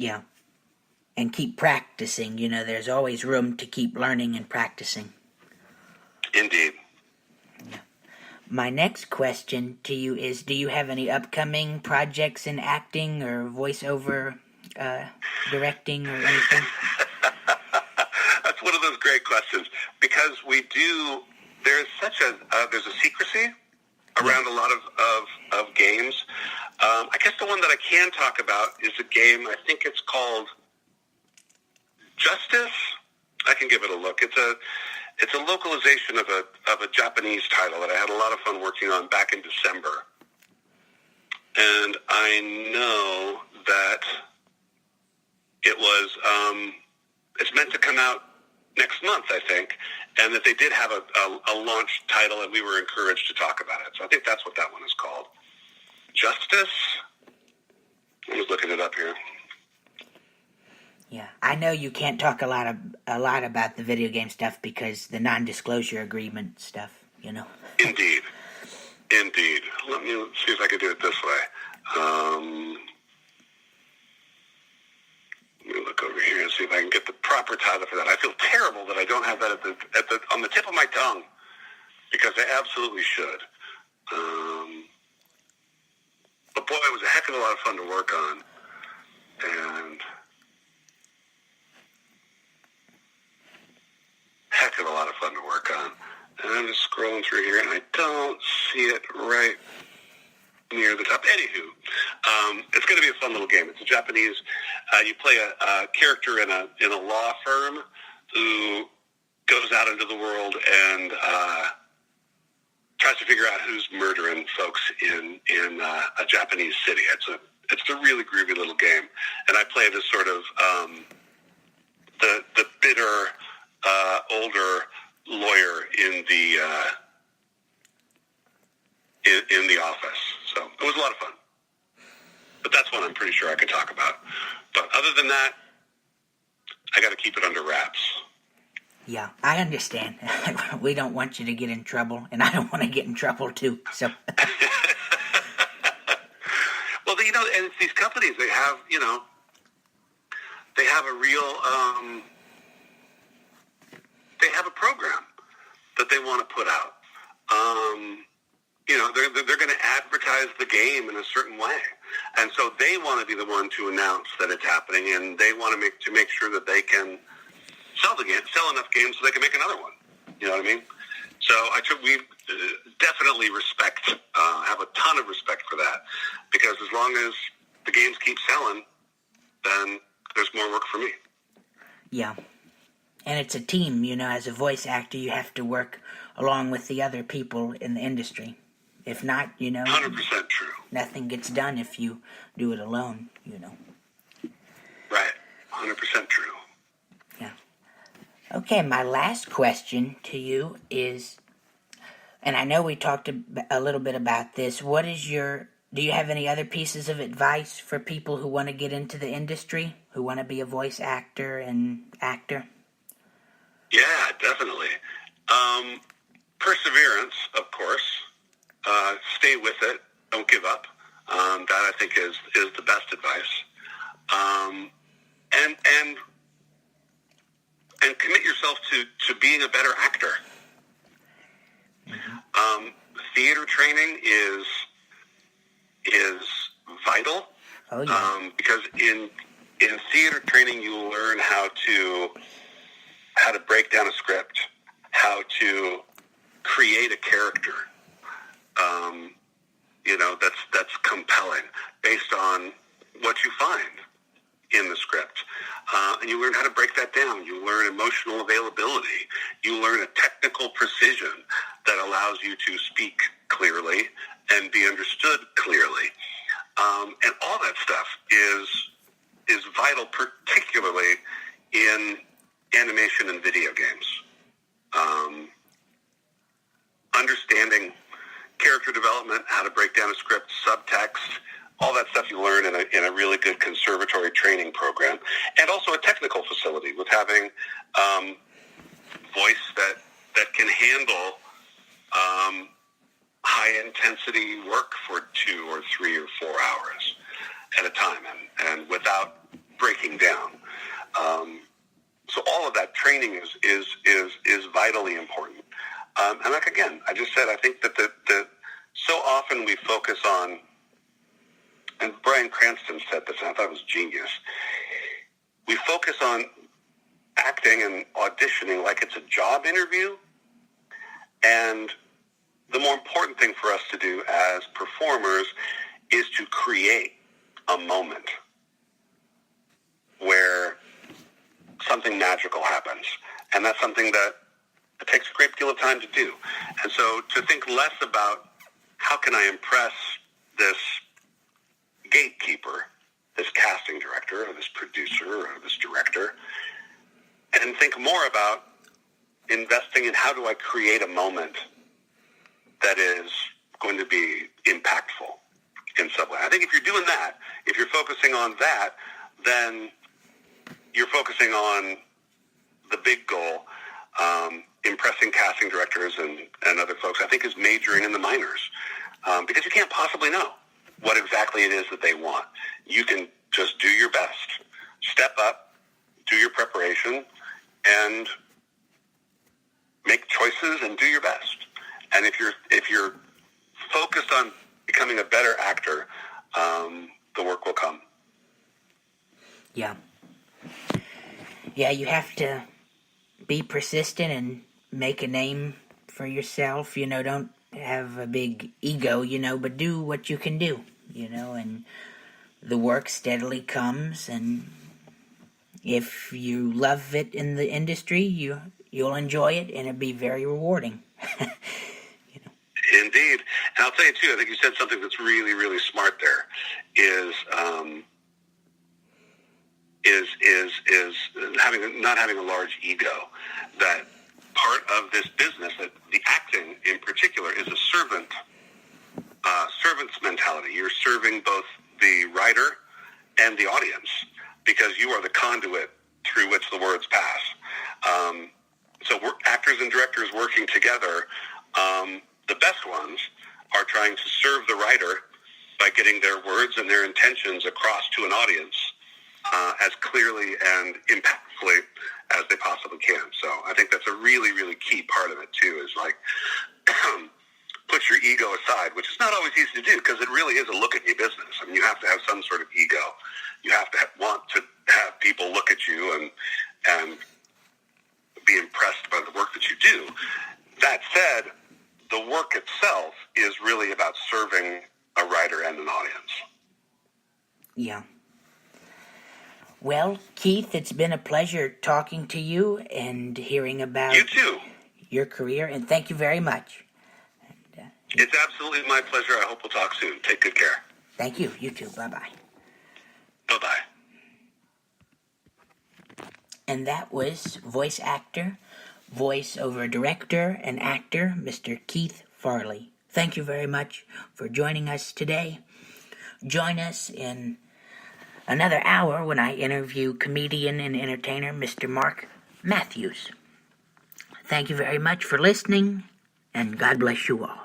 Yeah. And keep practicing. There's always room to keep learning and practicing. Indeed. Yeah. My next question to you is, do you have any upcoming projects in acting or voiceover directing or anything? That's one of those great questions, because there's a secrecy around a lot of games. I guess the one that I can talk about is a game, I think it's called Justice. I can give it a look. It's a localization of a Japanese title that I had a lot of fun working on back in December. And I know that it's meant to come out next month, I think, and that they did have a launch title, and we were encouraged to talk about it. So I think that's what that one is called. Justice? I'm just looking it up here. Yeah, I know you can't talk a lot about the video game stuff because the non-disclosure agreement stuff, Indeed. Let me see if I can do it this way. Let me look over here and see if I can get the proper title for that. I feel terrible that I don't have that on the tip of my tongue, because I absolutely should. But boy, it was a heck of a lot of fun to work on. And heck of a lot of fun to work on. And I'm just scrolling through here, and I don't see it right near the top. Anywho, it's going to be a fun little game. It's a Japanese. You play a character in a law firm who goes out into the world and tries to figure out who's murdering folks in a Japanese city. It's a really groovy little game, and I play this sort of the bitter older lawyer in the office. So it was a lot of fun. But that's one I'm pretty sure I could talk about. But other than that, I got to keep it under wraps. Yeah, I understand. We don't want you to get in trouble, and I don't want to get in trouble too. So. Well, and it's these companies. They have a real. They have a program that they want to put out. They're going to advertise the game in a certain way, and so they want to be the one to announce that it's happening, and they want to make sure that they can sell enough games so they can make another one. You know what I mean? So we definitely have a ton of respect for that, because as long as the games keep selling, then there's more work for me. Yeah. And it's a team, as a voice actor, you have to work along with the other people in the industry. If not, 100% true. Nothing gets done if you do it alone, Right. 100% true. Yeah. Okay, my last question to you is, and I know we talked a little bit about this, do you have any other pieces of advice for people who want to get into the industry, who want to be a voice actor and actor? Yeah, definitely. Perseverance, of course. Stay with it. Don't give up. That, I think, is the best advice. And commit yourself to being a better actor. Mm-hmm. Theater training is vital. Oh, yeah. Because in theater training, you learn how to break down a script, how to create a character, that's compelling based on what you find in the script. And you learn how to break that down. You learn emotional availability. You learn a technical precision that allows you to speak clearly and be understood clearly. And all that stuff is vital, particularly in animation and video games. Understanding character development, how to break down a script, subtext, all that stuff you learn in a really good conservatory training program. And also a technical facility with having voice that can handle high-intensity work for 2 or 3 or 4 hours at a time, and without breaking down. So all of that training is vitally important. And like again, I just said, I think that so often we focus on, and Bryan Cranston said this, and I thought it was genius. We focus on acting and auditioning like it's a job interview, and the more important thing for us to do as performers is to create a moment where something magical happens. And that's something that it takes a great deal of time to do. And so to think less about how can I impress this gatekeeper, this casting director, or this producer, or this director, and think more about investing in how do I create a moment that is going to be impactful in some way. I think if you're doing that, if you're focusing on that, then you're focusing on the big goal. Impressing casting directors and other folks, I think, is majoring in the minors, because you can't possibly know what exactly it is that they want. You can just do your best, step up, do your preparation, and make choices and do your best. And if you're focused on becoming a better actor, the work will come. Yeah. Yeah, you have to be persistent and make a name for yourself. Don't have a big ego, but do what you can do, and the work steadily comes, and if you love it in the industry, you'll enjoy it, and it'll be very rewarding. Indeed. And I'll tell you, too, I think you said something that's really, really smart there, is not having a large ego. That part of this business, that the acting in particular, is a servant's mentality. You're serving both the writer and the audience because you are the conduit through which the words pass. So we're actors and directors working together. The best ones are trying to serve the writer by getting their words and their intentions across to an audience as clearly and impactfully as they possibly can. So I think that's a really, really key part of it, too, is like put your ego aside, which is not always easy to do because it really is a look-at-you business. I mean, you have to have some sort of ego. You have to want to have people look at you and be impressed by the work that you do. That said, the work itself is really about serving a writer and an audience. Yeah. Well, Keythe, it's been a pleasure talking to you and hearing about you too. Your career, and thank you very much. It's absolutely my pleasure. I hope we'll talk soon. Take good care. Thank you. You too. Bye-bye. Bye-bye. And that was voice actor, voice-over director, and actor, Mr. Keythe Farley. Thank you very much for joining us today. Join us in another hour when I interview comedian and entertainer Mr. Mark Matthews. Thank you very much for listening, and God bless you all.